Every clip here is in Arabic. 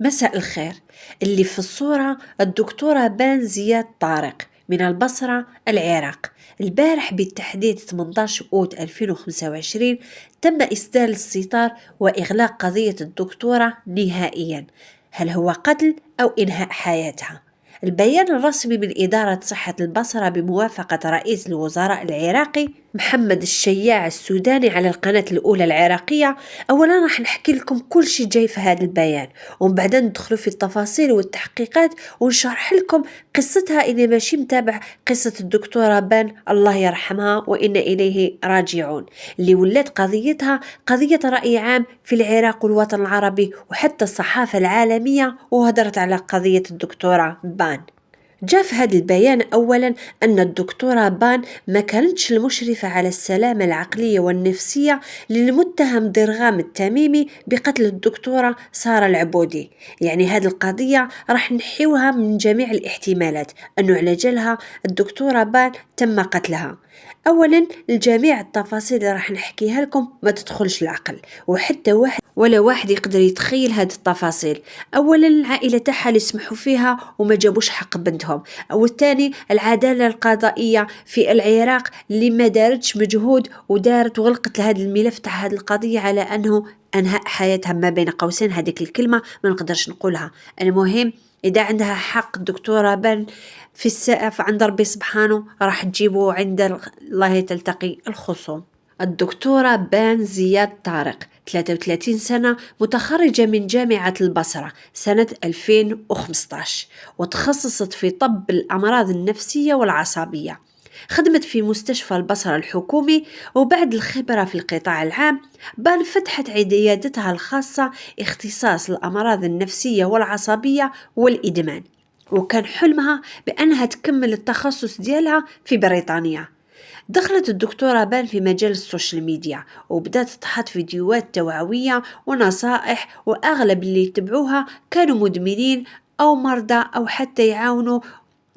مساء الخير. اللي في الصورة الدكتورة بان زياد طارق من البصرة العراق. البارح بالتحديد 18 أوت 2025 تم إسدال الستار وإغلاق قضية الدكتورة نهائيا. هل هو قتل أو إنهاء حياتها؟ البيان الرسمي من إدارة صحة البصرة بموافقة رئيس الوزراء العراقي محمد الشياع السوداني على القناة الأولى العراقية. أولا راح نحكي لكم كل شيء جاي في هذا البيان، ومن بعد ندخلوا في التفاصيل والتحقيقات ونشرح لكم قصتها إذا ماشي متابع قصة الدكتورة بان الله يرحمها وإن إليه راجعون، اللي ولات قضيتها قضية رأي عام في العراق والوطن العربي وحتى الصحافة العالمية، وهدرت على قضية الدكتورة بان. جاء في هذا البيان أولا أن الدكتورة بان ما كانتش المشرفة على السلامة العقلية والنفسية للمتهم درغام التميمي بقتل الدكتورة سارة العبودي. يعني هذه القضية راح نحيوها من جميع الاحتمالات أنه على جلها الدكتورة بان تم قتلها. أولا الجميع التفاصيل اللي راح نحكيها لكم ما تدخلش العقل، وحتى ولا واحد يقدر يتخيل هذه التفاصيل. أولا العائلة تاعها اللي سمحوا فيها وما جابوش حق بنتهم، أو الثاني العدالة القضائية في العراق اللي ما دارتش مجهود ودارت وغلقت لهذا الملف تاع هذه القضية على أنه أنهاء حياتها ما بين قوسين. هذيك الكلمة ما نقدرش نقولها. المهم إذا عندها حق الدكتورة بان في السقف عند ربي سبحانه راح تجيبه عند الله تلتقي الخصوم. الدكتورة بان زياد طارق 33 سنة، متخرجة من جامعة البصرة سنة 2015، وتخصصت في طب الأمراض النفسية والعصبية. خدمت في مستشفى البصرة الحكومي، وبعد الخبرة في القطاع العام بان فتحت عيادتها الخاصة اختصاص الأمراض النفسية والعصبية والإدمان، وكان حلمها بأنها تكمل التخصص ديالها في بريطانيا. دخلت الدكتورة بان في مجال السوشيال ميديا وبدأت تحط فيديوهات توعوية ونصائح، وأغلب اللي يتبعوها كانوا مدمنين أو مرضى أو حتى يعاونوا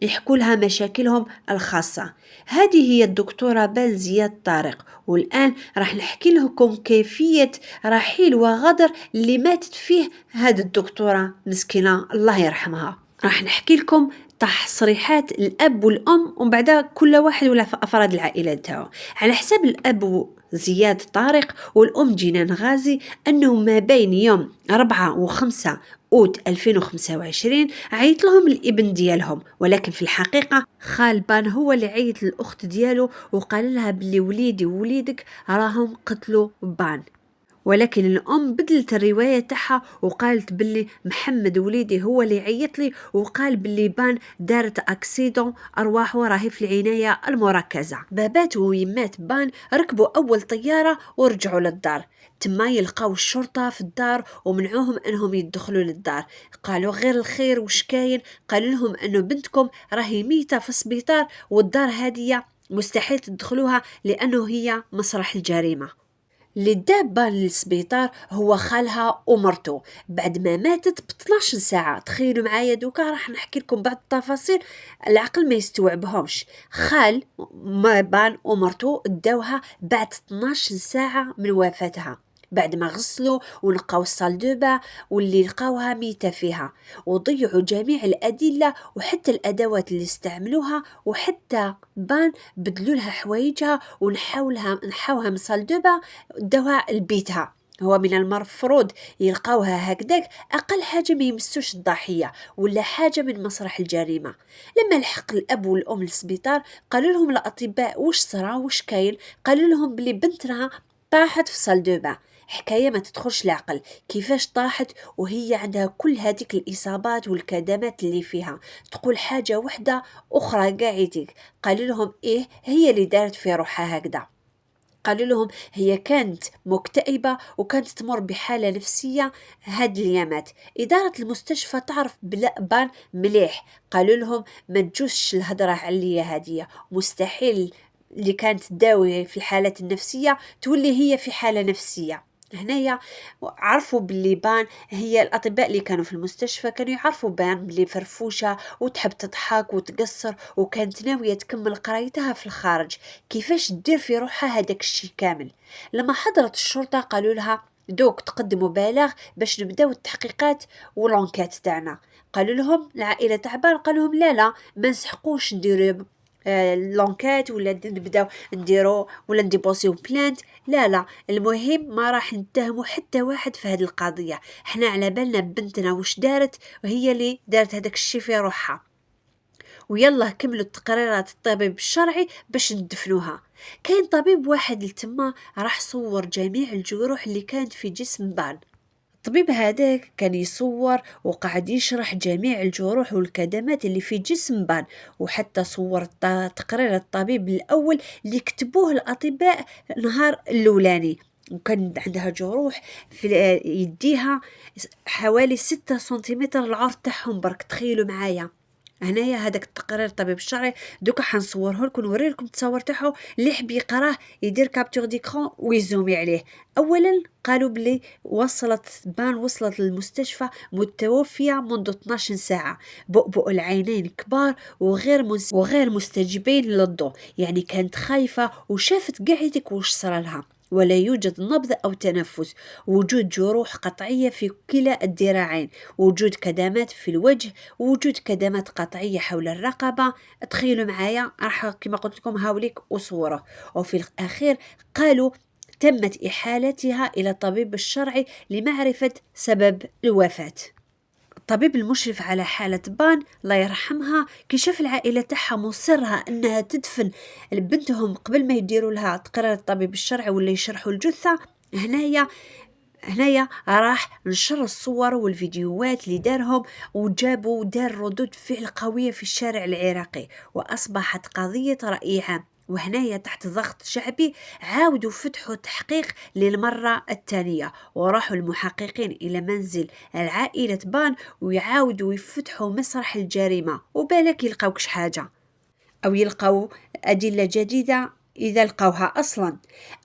يحكوا لها مشاكلهم الخاصة. هذه هي الدكتورة بان زياد طارق، والآن راح نحكي لكم كيفية رحيل وغدر اللي ماتت فيه هذه الدكتورة مسكينة الله يرحمها. راح نحكي لكم تصريحات الأب والأم، ومن بعدها كل واحد ولا أفراد العائلة تاعو. على حساب الأب زياد طارق والأم جنان غازي أنه ما بين يوم 4 و5 أوت 2025 عيط لهم الابن ديالهم، ولكن في الحقيقة خال بان هو اللي عيط للأخت دياله وقال لها بلي وليدي ووليدك راهم قتلوا بان. ولكن الأم بدلت الرواية تاعها وقالت باللي محمد وليدي هو اللي عيط لي وقال باللي بان دارت أكسيدون أرواحه راهي في العناية المركزة. بابات ويمات بان ركبوا أول طيارة ورجعوا للدار، تما يلقاو الشرطة في الدار ومنعوهم أنهم يدخلوا للدار. قالوا غير الخير وش كاين؟ قالوا لهم أنه بنتكم راهي ميتة في السبيطار والدار هادية مستحيل تدخلوها لأنه هي مسرح الجريمة. اللي دابا للسبيطار هو خالها ومرته بعد ما ماتت ب 12 ساعة. تخيلوا معايا دوكا راح نحكي لكم بعض التفاصيل العقل ما يستوعبهمش. خال ما بان ومرته داوها بعد 12 ساعة من وفاتها، بعد ما غسلوا ونقاو الصال واللي لقاوها ميتة فيها، وضيعوا جميع الأدلة وحتى الأدوات اللي استعملوها، وحتى بان بدلوا لها حوايجها ونحاوها من صال داوها لبيتها. هو من المفروض يلقاوها هكذاك أقل حاجة ما يمسوش الضحية ولا حاجة من مسرح الجريمة. لما لحق الأب والأم للسبيطار قالوا لهم الأطباء وش صرا وش كاين؟ قالوا لهم بلي بنتها طاحت في صال حكاية ما تدخلش العقل. كيفاش طاحت وهي عندها كل هذيك الإصابات والكدمات اللي فيها؟ تقول حاجة واحدة أخرى قاعدك. قالوا لهم إيه هي اللي دارت في روحها هكذا؟ قالوا لهم هي كانت مكتئبة وكانت تمر بحالة نفسية هاد اليامات. إدارة المستشفى تعرف بان مليح، قالوا لهم ما تجوش الهدرة عليا هادية، مستحيل اللي كانت تداوي في الحالات النفسية تولي هي في حالة نفسية. هنايا عرفوا باللي بان هي الأطباء اللي كانوا في المستشفى كانوا يعرفوا بان باللي فرفوشة وتحب تضحك وتقصر، وكانت ناوية تكمل قرايتها في الخارج. كيفاش تدير في روحها هداك الشي كامل؟ لما حضرت الشرطة قالوا لها دوك تقدموا بلاغ باش نبداو التحقيقات والانكات تاعنا. قالوا لهم العائله تعبان، قالوا لهم لا ما نسحقوش نديروا لونكات ولا نبداو نديرو ولا نديبوسيو بلانت. لا المهم ما راح نتهموا حتى واحد في هذه القضيه، احنا على بالنا بنتنا وش دارت وهي اللي دارت هذاك الشيء في روحها، ويلا كملوا التقريرات الطبيب الشرعي باش ندفنوها. كاين طبيب واحد لتما راح صور جميع الجروح اللي كانت في جسم بان. الطبيب هذاك كان يصور وقاعد يشرح جميع الجروح والكدمات اللي في جسم بان، وحتى صور تقرير الطبيب الأول اللي كتبوه الأطباء نهار الأولاني، وكان عندها جروح في يديها حوالي 6 سنتيمتر العرض تاعهم، برك تخيلوا معايا. هنايا هذاك التقرير الطبيب الشرعي دوكا حنصوره لكم ونوري لكم التصور تاعو، اللي يحب يقراه يدير كابتور ديكرون ويزومي عليه. اولا قالوا بلي وصلت للمستشفى متوفيه منذ 12 ساعه، بؤبؤ العينين كبار وغير مستجيبين للضوء، يعني كانت خايفه وشافت قاعدك وش صار لها، ولا يوجد نبض أو تنفس، وجود جروح قطعية في كلا الذراعين، وجود كدمات في الوجه، وجود كدمات قطعية حول الرقبة. تخيلوا معايا، راح كما قلت لكم هاوليك وصوره. وفي الأخير قالوا تمت إحالتها إلى الطبيب الشرعي لمعرفة سبب الوفاة. الطبيب المشرف على حالة بان الله يرحمها كشف العائلة تاعها مصرها انها تدفن بنتهم قبل ما يديروا لها تقرير الطبيب الشرعي ولا يشرحوا الجثة. هنايا راح نشر الصور والفيديوهات اللي دارهم، دار ردود فعل قوية في الشارع العراقي، وأصبحت قضية رأي عام. وهنايا تحت ضغط شعبي عاودوا فتحوا تحقيق للمرة الثانية، وراحوا المحققين إلى منزل العائلة بان ويعاودوا يفتحوا مسرح الجريمة، وبالك يلقاوكش حاجة أو يلقوا أدلة جديدة إذا لقوها أصلا.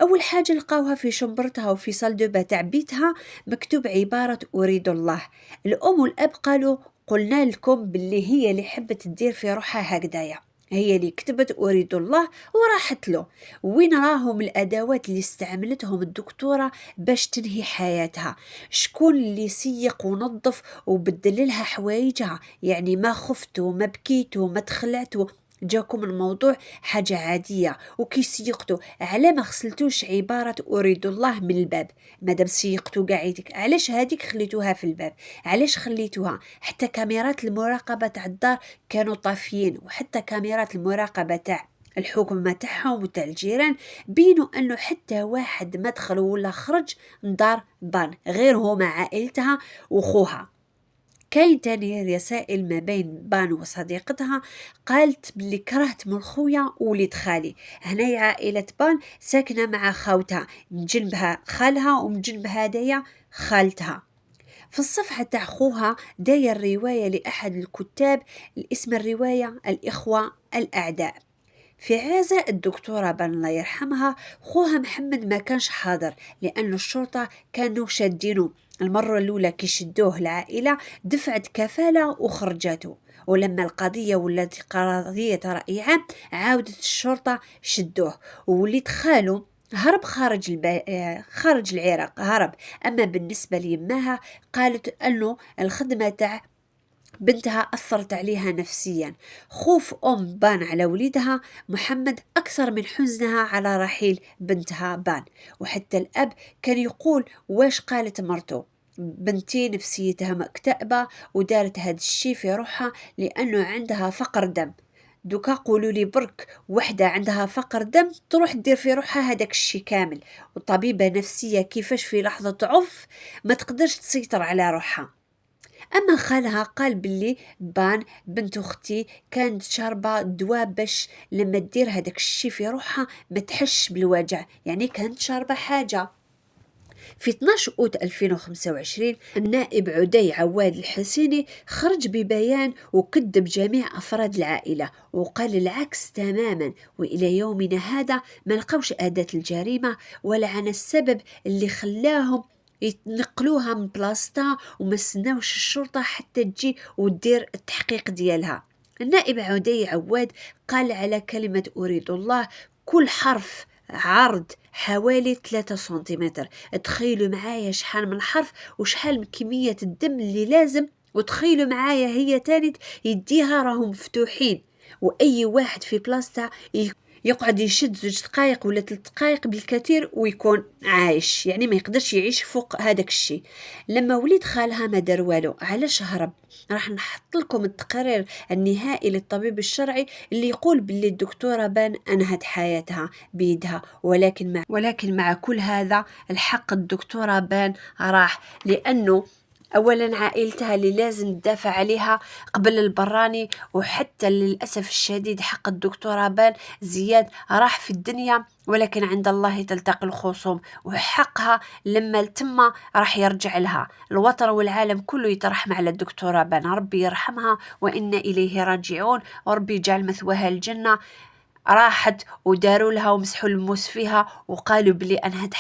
أول حاجة لقوها في شنبرتها وفي صلدبة تاع بيتها مكتوب عبارة أريد الله. الأم والأب قالوا قلنا لكم باللي هي اللي حبت تدير في روحها هكذايا، هي اللي كتبت أريد الله وراحت له. وين راهم الأدوات اللي استعملتهم الدكتورة باش تنهي حياتها؟ شكون اللي سيق ونظف وبدل لها حوايجها؟ يعني ما خفتوا ما بكيتوا ما تخلعتوا، جاكم الموضوع حاجة عادية وكي سيقتوا على ما غسلتوش عبارة أريد الله من الباب؟ مادام سيقتوا قاعدك علاش هاديك خليتوها في الباب؟ علاش خليتوها؟ حتى كاميرات المراقبة تاع الدار كانوا طافيين، وحتى كاميرات المراقبة تاع الحكومة تاعهم وتاع الجيران بينوا انه حتى واحد ما دخل ولا خرج من دار بان غير هما عائلتها وخوها. كاين تاني رسائل ما بين بان وصديقتها، قالت بلي كرهت من خويا ووليد خالي. هنايا عائلة بان ساكنة مع خوتها، من جنبها خالها ومن جنبها هدايا خالتها. في الصفحة تاع خوها داير رواية لأحد الكتاب، اسم الرواية الإخوة الأعداء. في عزاء الدكتورة بان الله يرحمها خوها محمد ما كانش حاضر، لأن الشرطة كانوا شادينه. المرة الأولى كي شدوه العائلة دفعت كفالة وخرجته، ولما القضية ولات قضية رأي عام عاودت الشرطة شدوه، ووليد خاله هرب خارج العراق هرب. أما بالنسبة ليماها قالت أنه الخدمة تاع بنتها أثرت عليها نفسيا. خوف أم بان على وليدها محمد أكثر من حزنها على رحيل بنتها بان. وحتى الأب كان يقول واش قالت مرته بنتي نفسيتها مكتئبة ودارت هاد الشي في روحها لأنه عندها فقر دم. دوكا قولوا لي برك وحدة عندها فقر دم تروح تدير في روحها هداك الشي كامل، وطبيبة نفسية كيفاش في لحظة عف ما تقدرش تسيطر على روحها. أما خالها قال باللي بان بنت أختي كانت شاربة دواء باش لما تدير هداك الشي في روحها ما تحش بالوجع، يعني كانت شاربة حاجة. في 12 أوت 2025 النائب عدي عواد الحسيني خرج ببيان وكذب جميع أفراد العائلة وقال العكس تماما، وإلى يومنا هذا ما لقوش أداة الجريمة ولا عن السبب اللي خلاهم يتنقلوها من بلاصتها، وما استناوش الشرطة حتى تجي وتدير التحقيق ديالها. النائب عدي عواد قال على كلمة أريد الله كل حرف عرض حوالي 3 سنتيمتر. تخيلوا معايا شحال من حرف وشحال من كمية الدم اللي لازم، وتخيلوا معايا هي تاني يديها راهم مفتوحين، واي واحد في بلاصتها يقعد يشد 2 دقائق ولا 3 دقائق بالكثير ويكون عايش، يعني ما يقدرش يعيش فوق هذاك الشيء. لما وليد خالها ما دار والو، علاش هرب؟ راح نحط لكم التقرير النهائي للطبيب الشرعي اللي يقول باللي الدكتورة بان انهت حياتها بيدها، ولكن مع كل هذا الحق الدكتورة بان راح، لانه اولا عائلتها اللي لازم تدافع عليها قبل البراني، وحتى للاسف الشديد حق الدكتورة بان زياد راح في الدنيا، ولكن عند الله تلتقي الخصوم، وحقها لما تم راح يرجع لها. الوطن والعالم كله يترحم على الدكتورة بان، ربي يرحمها وإنا إليه راجعون، وربي يجعل مثواها الجنة. راحت وداروا لها ومسحوا الموس فيها وقالوا بلي أنهت